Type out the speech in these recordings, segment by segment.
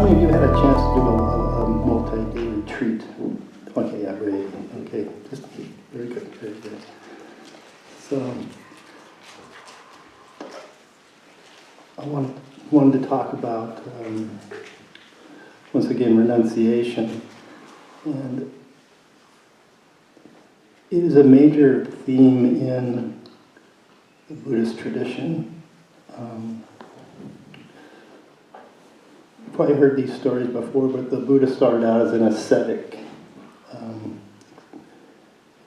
many of you had a chance to do a multi-day retreat? Okay, yeah, great. Okay, just very good, very good. So, I wanted to talk about, once again, renunciation. And it is a major theme in the Buddhist tradition. You've probably heard these stories before, but the Buddha started out as an ascetic,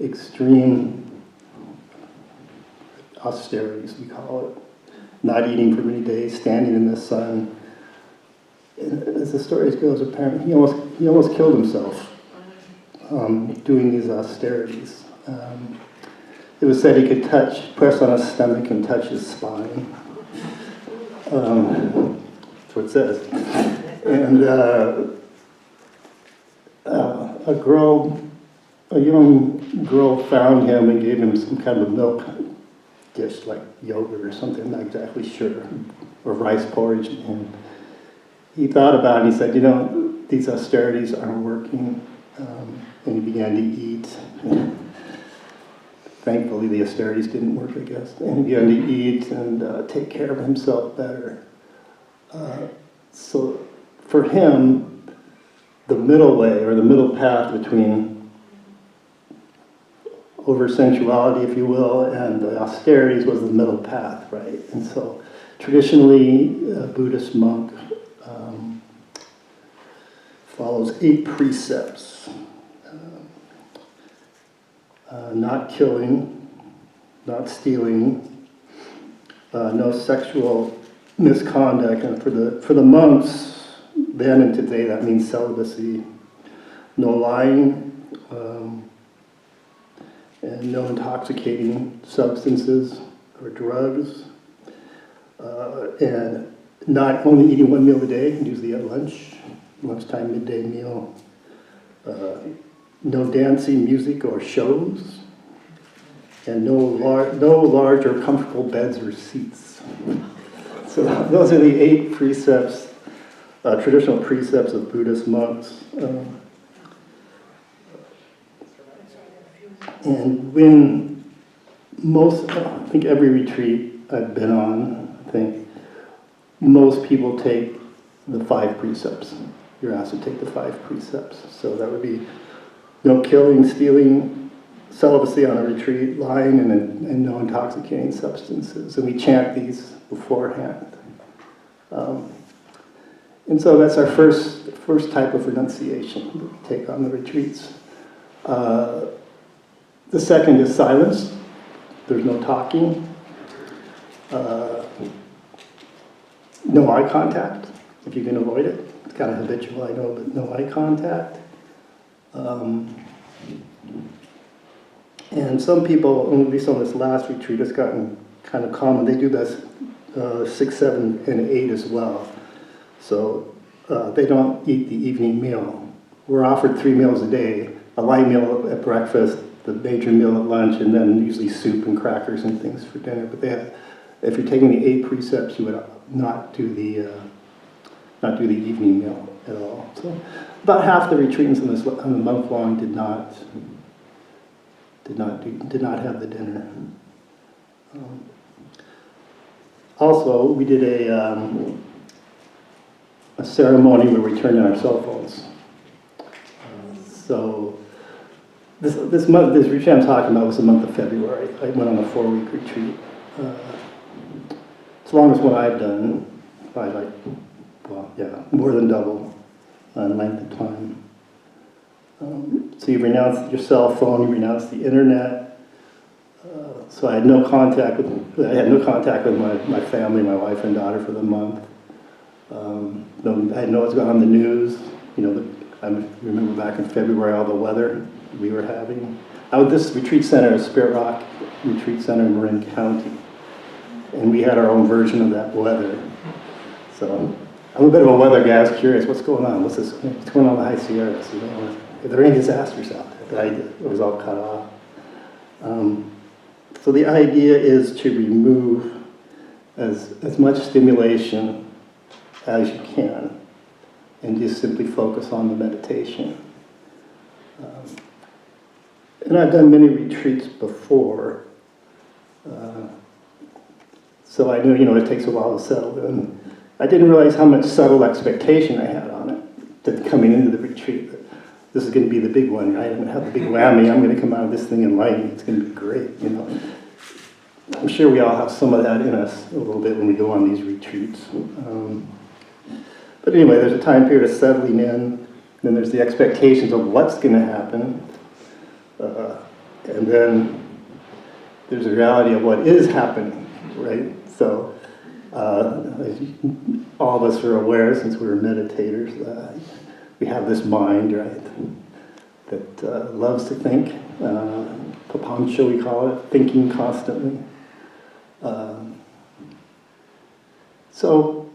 extreme austerities, we call it. Not eating for many days, standing in the sun. And as the stories goes, apparently he almost killed himself doing these austerities. It was said he could press on his stomach and touch his spine. That's what it says. And a young girl found him and gave him some kind of milk dish, like yogurt or something, I'm not exactly sure, or rice porridge. And he thought about it and he said, these austerities aren't working. And he began to eat. Thankfully, the austerities didn't work, I guess. And he began to eat and take care of himself better. So for him, the middle way, or the middle path between over-sensuality, if you will, and the austerities was the middle path, right? And so traditionally, a Buddhist monk follows 8 precepts. Not killing, not stealing, no sexual misconduct, and for the monks then and today that means celibacy, no lying, and no intoxicating substances or drugs, and not only eating 1 meal a day, usually at lunchtime, midday meal. No dancing, music, or shows, and no large or comfortable beds or seats. So those are the 8 precepts, traditional precepts of Buddhist monks. And when I think every retreat I've been on, I think most people take the 5 precepts. You're asked to take the 5 precepts. So that would be no killing, stealing, celibacy on a retreat, lying, and no intoxicating substances. And we chant these beforehand. And so that's our first type of renunciation that we take on the retreats. The second is silence. There's no talking. No eye contact, if you can avoid it. It's kind of habitual, I know, but no eye contact. And some people, at least on this last retreat, it's gotten kind of common. They do this 6, 7, and 8 as well. So they don't eat the evening meal. We're offered 3 meals a day, a light meal at breakfast, the major meal at lunch, and then usually soup and crackers and things for dinner. But if you're taking the 8 precepts, you would not do the evening meal at all. So about half the retreatants on the month long did not have the dinner. Also, we did a ceremony where we turned in our cell phones. So this retreat I'm talking about was the month of February. I went on a 4-week retreat. It's the longest one I've done by more than double length of time. So you renounce your cell phone, you renounce the internet. So I had no contact with my family, my wife and daughter for the month. I had no what's going on in the news. I remember back in February all the weather we were having. This retreat center is Spirit Rock Retreat Center in Marin County, and we had our own version of that weather. So I'm a bit of a weather guy. I was curious, what's going on? What's going on in the High Sierras? Are there any disasters out there? It was all cut off. So the idea is to remove as much stimulation as you can. and just simply focus on the meditation. And I've done many retreats before, so I knew, it takes a while to settle in. I didn't realize how much subtle expectation I had on it, that coming into the retreat, that this is going to be the big one, right? I'm going to have the big whammy, I'm going to come out of this thing enlightened, it's going to be great, I'm sure we all have some of that in us a little bit when we go on these retreats. But anyway, there's a time period of settling in, then there's the expectations of what's going to happen, and then there's a reality of what is happening, right? So, as all of us are aware, since we're meditators, we have this mind, right, that loves to think, papancha we call it, thinking constantly. So,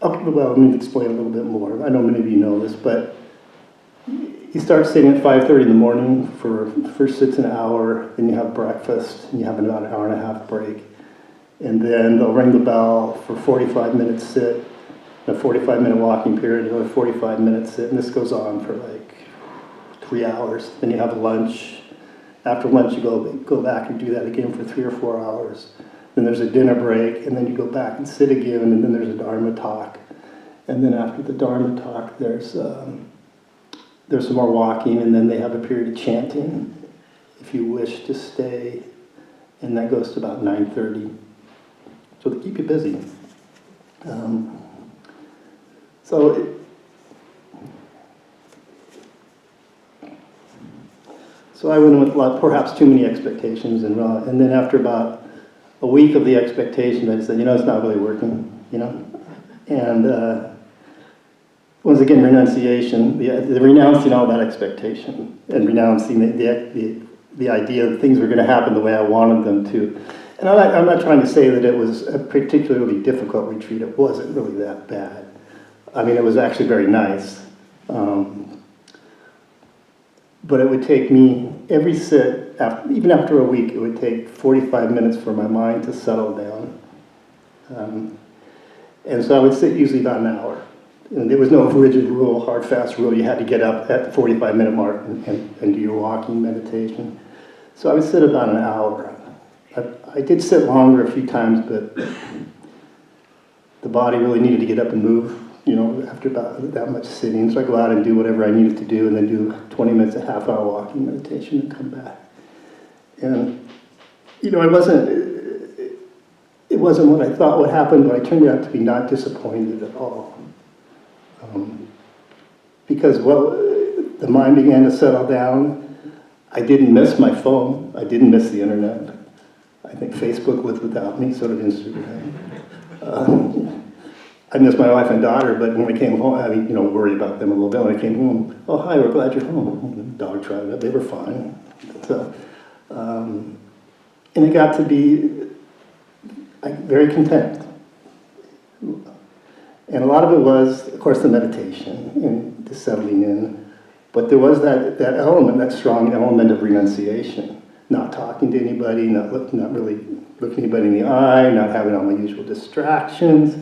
okay, well, let me explain a little bit more. I know many of you know this, but you start sitting at 5:30 in the morning for first sit's an hour, then you have breakfast, and you have about an hour and a half break. And then they'll ring the bell for 45 minutes sit, a 45-minute walking period, another 45 minutes sit, and this goes on for like 3 hours. Then you have lunch. After lunch, you go back and do that again for 3 or 4 hours. Then there's a dinner break, and then you go back and sit again, and then there's a Dharma talk. And then after the Dharma talk, there's some more walking, and then they have a period of chanting, if you wish to stay, and that goes to about 9:30. So they keep you busy. So I went in with perhaps too many expectations, and then after about a week of the expectation, I said, it's not really working, And once again, renunciation, the renouncing all that expectation, and renouncing the idea that things were going to happen the way I wanted them to. And I'm not trying to say that it was a particularly difficult retreat. It wasn't really that bad. I mean, it was actually very nice. But it would take me, every sit, even after a week, it would take 45 minutes for my mind to settle down. And so I would sit usually about an hour. And there was no rigid rule, hard, fast rule. You had to get up at the 45-minute mark and do your walking meditation. So I would sit about an hour. I did sit longer a few times, but the body really needed to get up and move, after about that much sitting. So I go out and do whatever I needed to do, and then do 20 minutes, a half-hour walking meditation, and come back. And, it wasn't what I thought would happen, but I turned out to be not disappointed at all. Because the mind began to settle down. I didn't miss my phone. I didn't miss the internet. I think Facebook was without me, so did Instagram. I missed my wife and daughter, but when I came home, I worry about them a little bit. When I came home, oh, hi, we're glad you're home. The dog tried it, they were fine. So, and it got to be very content. And a lot of it was, of course, the meditation and the settling in. But there was that element, that strong element of renunciation. Not talking to anybody, not really looking anybody in the eye, not having all my usual distractions.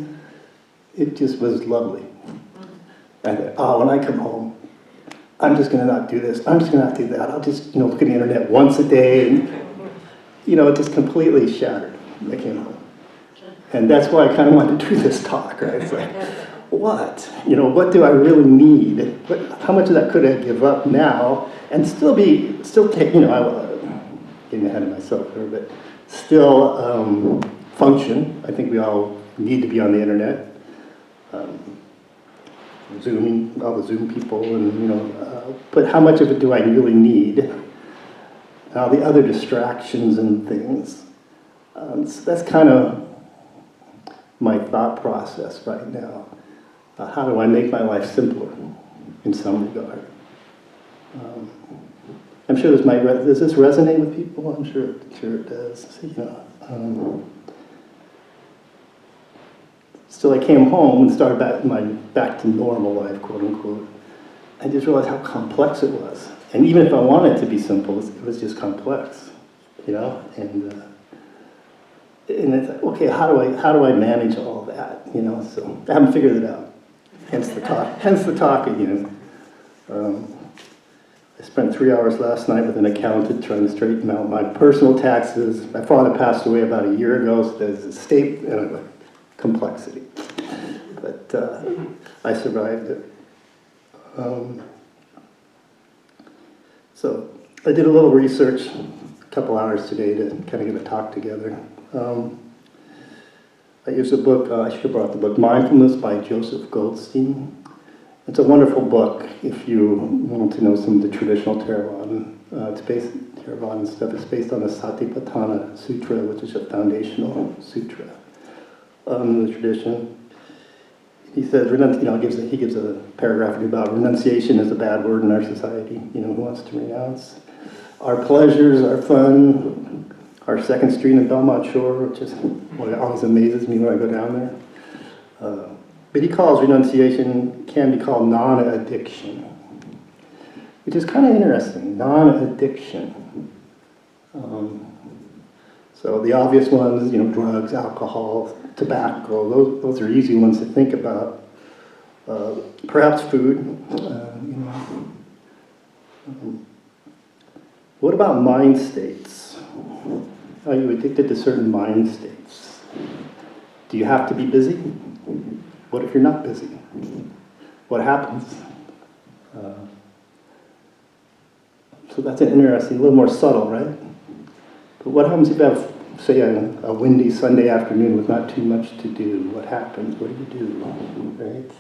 It just was lovely. I thought, when I come home, I'm just going to not do this. I'm just going to not do that. I'll just, look at the internet once a day. And, it just completely shattered when I came home. And that's why I kind of wanted to do this talk, right? It's like, what? What do I really need? How much of that could I give up now and still take, getting ahead of myself here, but still function. I think we all need to be on the internet. Zooming, all the Zoom people, and but how much of it do I really need? All the other distractions and things. So that's kind of my thought process right now. How do I make my life simpler in some regard? I'm sure does this resonate with people? I'm sure it does. So I came home and started back to normal life, quote unquote. I just realized how complex it was. And even if I wanted it to be simple, it was just complex, And it's like, okay, how do I manage all that? So I haven't figured it out. Hence the talk again. I spent 3 hours last night with an accountant trying to straighten out my personal taxes. My father passed away about a year ago, so there's a state complexity. But I survived it. So I did a little research, a couple hours today to kind of get a talk together. I used a book, I should have brought the book, Mindfulness by Joseph Goldstein. It's a wonderful book if you want to know some of the traditional Theravada. Theravada stuff. It's based on the Satipatthana Sutra, which is a foundational sutra in the tradition. He says, he gives a paragraph about renunciation is a bad word in our society. Who wants to renounce? Our pleasures, our fun, our Second Street in Belmont Shore, which is what always amazes me when I go down there. But he calls renunciation, can be called non-addiction, which is kind of interesting, non-addiction. So the obvious ones, drugs, alcohol, tobacco, those are easy ones to think about. Perhaps food. What about mind states? Are you addicted to certain mind states? Do you have to be busy? What if you're not busy? What happens? So that's an interesting, a little more subtle, right? But what happens if you have, say, a windy Sunday afternoon with not too much to do? What happens? What do you do, right?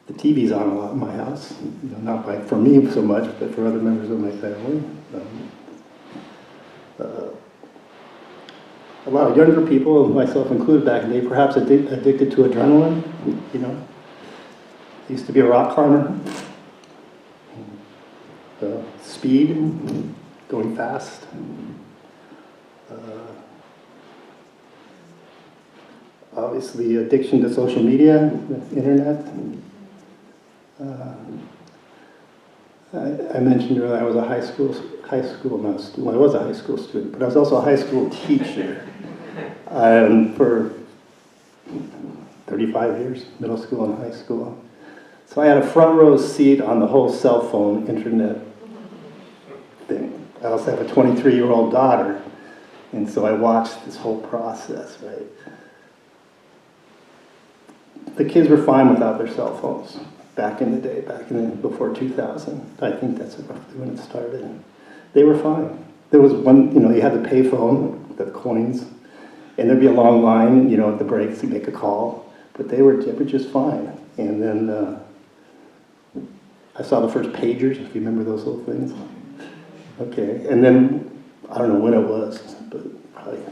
The TV's on a lot in my house. Not for me so much, but for other members of my family. A lot of younger people, myself included back in the day, perhaps addicted to adrenaline. I used to be a rock climber. Speed, going fast. Obviously, addiction to social media, the internet. I mentioned earlier I was a high school student. Well, I was a high school student, but I was also a high school teacher for 35 years, middle school and high school. So I had a front row seat on the whole cell phone internet thing. I also have a 23-year-old daughter, and so I watched this whole process, right? The kids were fine without their cell phones back in the day, before 2000. I think that's roughly when it started. They were fine. There was one, you had the pay phone, the coins, and there'd be a long line, at the breaks to make a call, but they were just fine. And then I saw the first pagers, if you remember those little things. Okay, and then, I don't know when it was, but probably a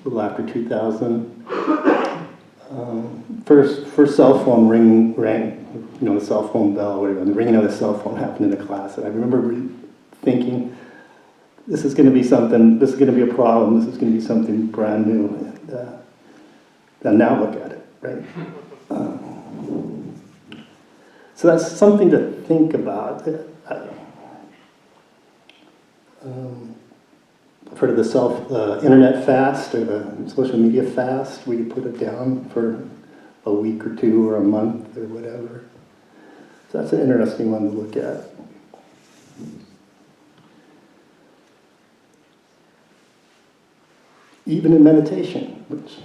little after 2000. First cell phone rang, the cell phone bell, or whatever, and the ringing of the cell phone happened in the class. And I remember thinking, this is going to be something, this is going to be a problem, this is going to be something brand new. And now look at it, right? So that's something to think about. I've heard of the internet fast or the social media fast, where you put it down for a week or two or a month or whatever. So that's an interesting one to look at. Even in meditation, which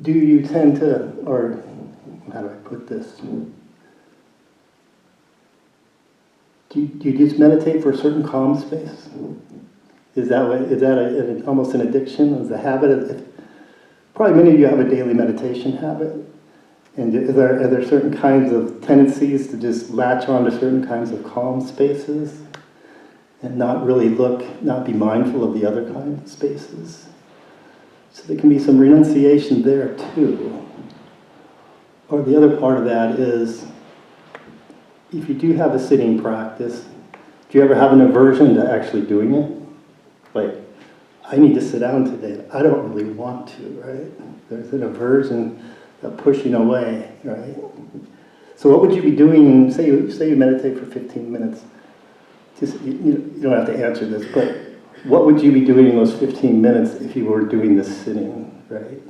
do you tend to, or how do I put this? Do you just meditate for a certain calm space? Is that almost an addiction? Is a habit? Probably many of you have a daily meditation habit. And are there certain kinds of tendencies to just latch on to certain kinds of calm spaces and not really not be mindful of the other kinds of spaces? So there can be some renunciation there too. Or the other part of that is, if you do have a sitting practice, do you ever have an aversion to actually doing it? Like, I need to sit down today. I don't really want to, right? There's an aversion, a pushing away, right? So what would you be doing, say you meditate for 15 minutes. Just, you don't have to answer this, but what would you be doing in those 15 minutes if you were doing this sitting, right?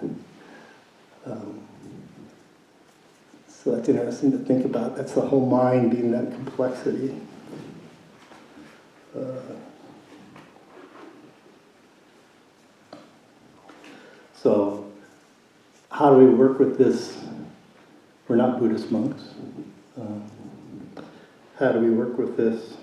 So that's interesting to think about. That's the whole mind being that complexity. So how do we work with this? We're not Buddhist monks. How do we work with this?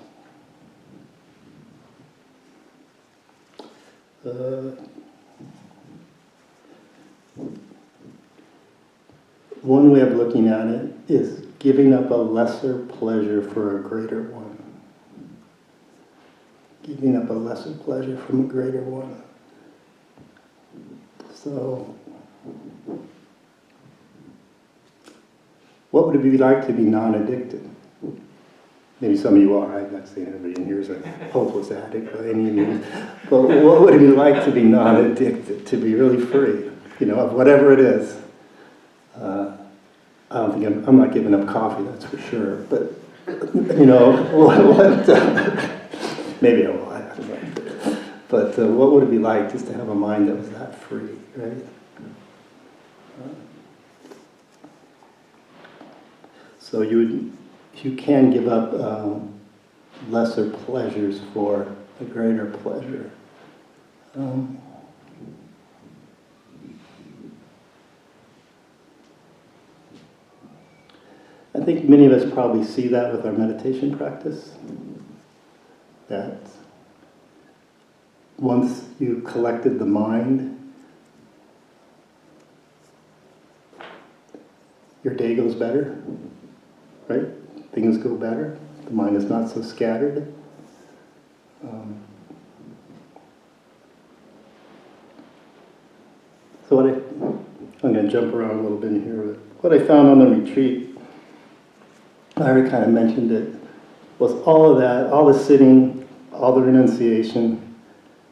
One way of looking at it is giving up a lesser pleasure for a greater one. Giving up a lesser pleasure from a greater one. So, what would it be like to be non-addicted? Maybe some of you are. I'm not saying everybody in here is a hopeless addict by any means. But what would it be like to be non-addicted, to be really free, of whatever it is? I don't think I'm not giving up coffee, that's for sure. But, maybe I will. I don't know. But what would it be like just to have a mind that was that free, right? So you can give up lesser pleasures for a greater pleasure. I think many of us probably see that with our meditation practice. That once you've collected the mind, your day goes better, right? Things go better. The mind is not so scattered. So I'm going to jump around a little bit here. But what I found on the retreat, I already kind of mentioned it, was all of that, all the sitting, all the renunciation.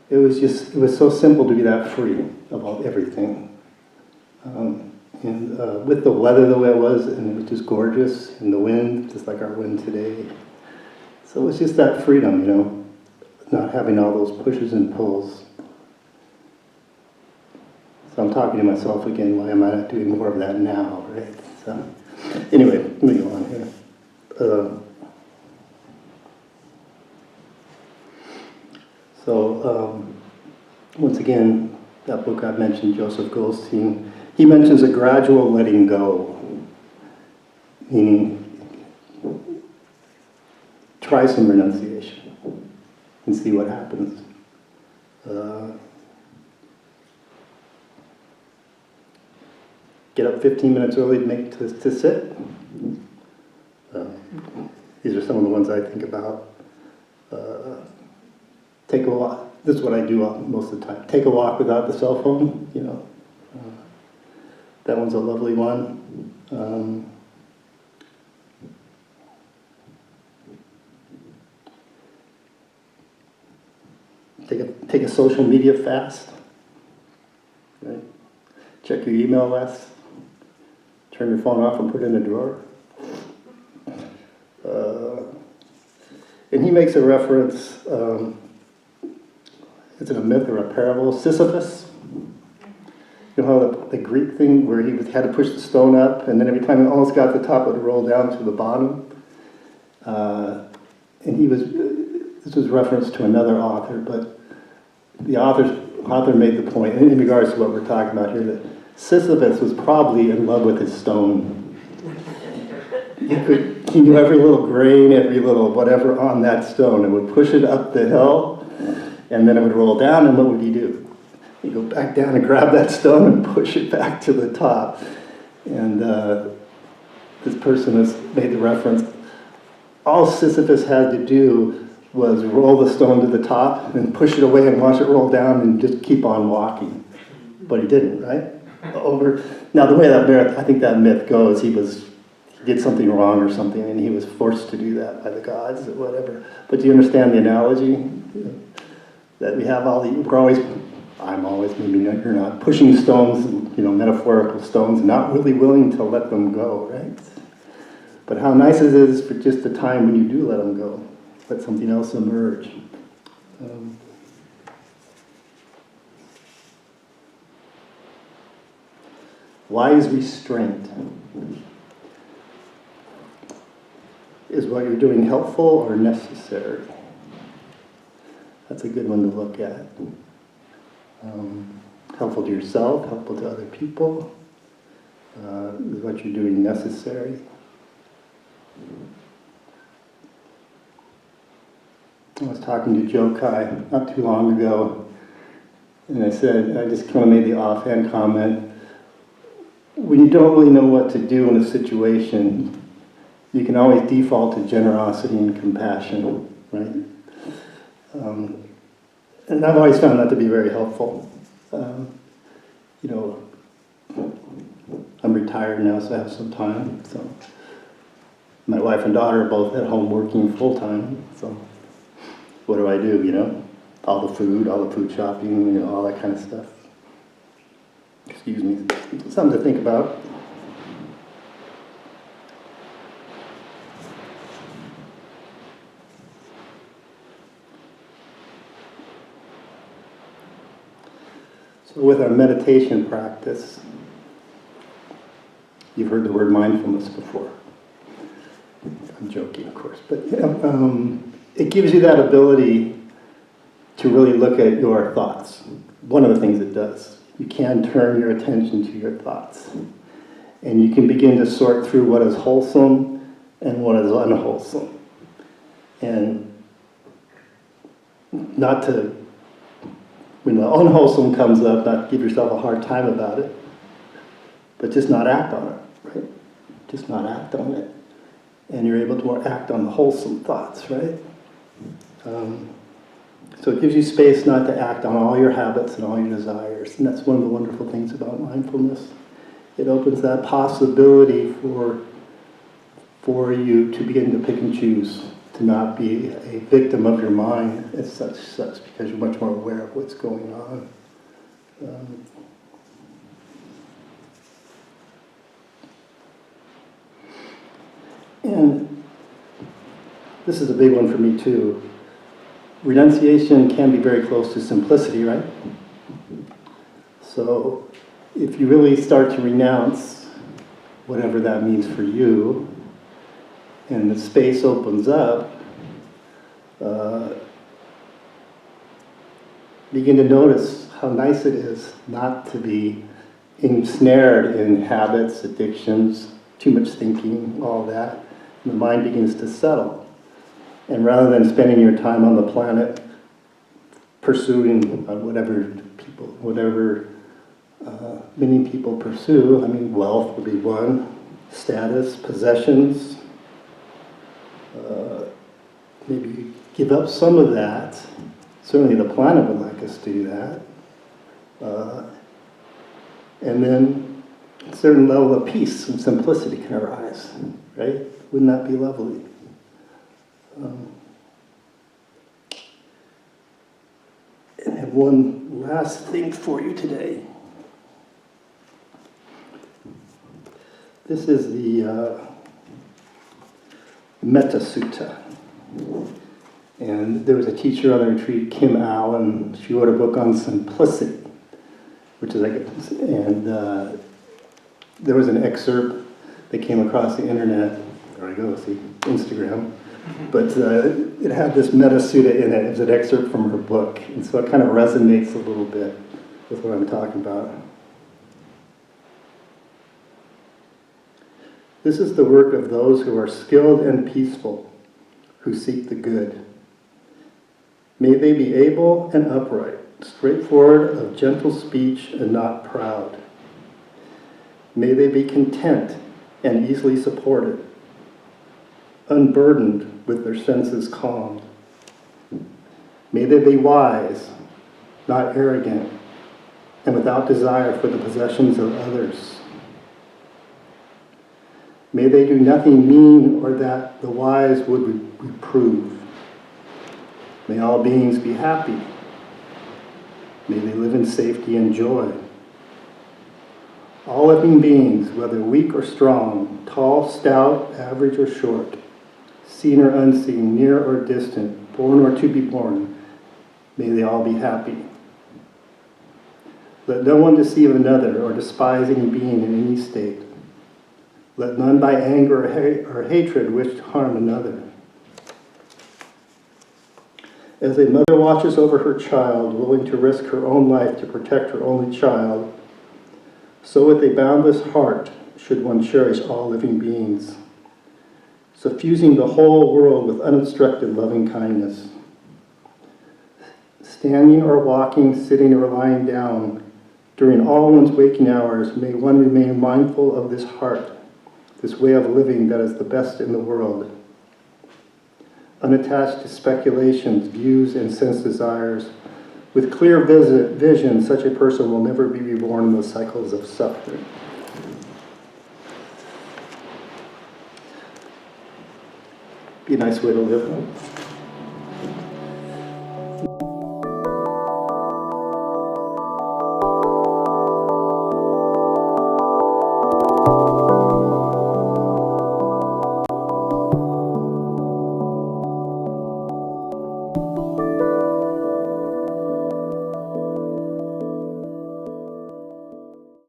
It was so simple to be that free about everything. And with the weather the way it was, and it was just gorgeous, and the wind, just like our wind today. So it was just that freedom, not having all those pushes and pulls. So I'm talking to myself again, why am I not doing more of that now, right? So anyway, let me go on here. Once again, that book I mentioned, Joseph Goldstein, he mentions a gradual letting go, meaning try some renunciation and see what happens. Get up 15 minutes early to sit. These are some of the ones I think about. Take a walk. This is what I do most of the time. Take a walk without the cell phone, that one's a lovely one. Take a social media fast. Right? Check your email less. Turn your phone off and put it in a drawer. And he makes a reference, is it a myth or a parable? Sisyphus. You know how the Greek thing where he had to push the stone up, and then every time he almost got to the top, it would roll down to the bottom. And this was reference to another author, but the author made the point, in regards to what we're talking about here, that Sisyphus was probably in love with his stone. He knew every little grain, every little whatever on that stone, and would push it up the hill, and then it would roll down, and what would he do? He'd go back down and grab that stone and push it back to the top. And this person has made the reference, all Sisyphus had to do was roll the stone to the top and push it away and watch it roll down and just keep on walking. But he didn't, right? Now the way I think that myth goes, he did something wrong or something, and he was forced to do that by the gods or whatever. But do you understand the analogy? That we have I'm always, maybe you're not, pushing stones, metaphorical stones, not really willing to let them go, right? But how nice it is for just the time when you do let them go, let something else emerge. Why is restraint? Is what you're doing helpful or necessary? That's a good one to look at. Helpful to yourself, helpful to other people. Is what you're doing necessary? I was talking to Joe Kai not too long ago, and I just kind of made the offhand comment, when you don't really know what to do in a situation, you can always default to generosity and compassion, right? And I've always found that to be very helpful. I'm retired now, so I have some time. So my wife and daughter are both at home working full time. So what do I do? All the food shopping, all that kind of stuff. Excuse me. Something to think about. So with our meditation practice, you've heard the word mindfulness before. I'm joking, of course, but it gives you that ability to really look at your thoughts. One of the things it does, you can turn your attention to your thoughts, and you can begin to sort through what is wholesome and what is unwholesome, and not to, when the unwholesome comes up, not to give yourself a hard time about it, but just not act on it, right? Just not act on it. And you're able to act on the wholesome thoughts, right? So it gives you space not to act on all your habits and all your desires. And that's one of the wonderful things about mindfulness. It opens that possibility for you to begin to pick and choose, to not be a victim of your mind as such, because you're much more aware of what's going on. And this is a big one for me too. Renunciation can be very close to simplicity, right? So if you really start to renounce, whatever that means for you, and the space opens up, begin to notice how nice it is not to be ensnared in habits, addictions, too much thinking, all that. And the mind begins to settle. And rather than spending your time on the planet pursuing whatever many people pursue, wealth would be one, status, possessions, maybe give up some of that. Certainly the planet would like us to do that. And then a certain level of peace and simplicity can arise, right? Wouldn't that be lovely? And I have one last thing for you today. This is the Metta Sutta. And there was a teacher on the retreat, Kim Allen. She wrote a book on simplicity, which is there was an excerpt that came across the internet. There I go, see, Instagram. But it had this Metta Sutta in it. It was an excerpt from her book. And so it kind of resonates a little bit with what I'm talking about. This is the work of those who are skilled and peaceful, who seek the good. May they be able and upright, straightforward, of gentle speech, and not proud. May they be content and easily supported, unburdened with their senses calmed. May they be wise, not arrogant, and without desire for the possessions of others. May they do nothing mean or that the wise would reprove. May all beings be happy. May they live in safety and joy. All living beings, whether weak or strong, tall, stout, average or short, seen or unseen, near or distant, born or to be born, may they all be happy. Let no one deceive another or despise any being in any state. Let none by anger or hatred wish to harm another. As a mother watches over her child, willing to risk her own life to protect her only child, so with a boundless heart should one cherish all living beings, suffusing the whole world with unobstructed loving kindness. Standing or walking, sitting or lying down, during all one's waking hours, may one remain mindful of this heart, this way of living that is the best in the world. Unattached to speculations, views, and sense desires, with clear vision, such a person will never be reborn in the cycles of suffering. Be a nice way to live.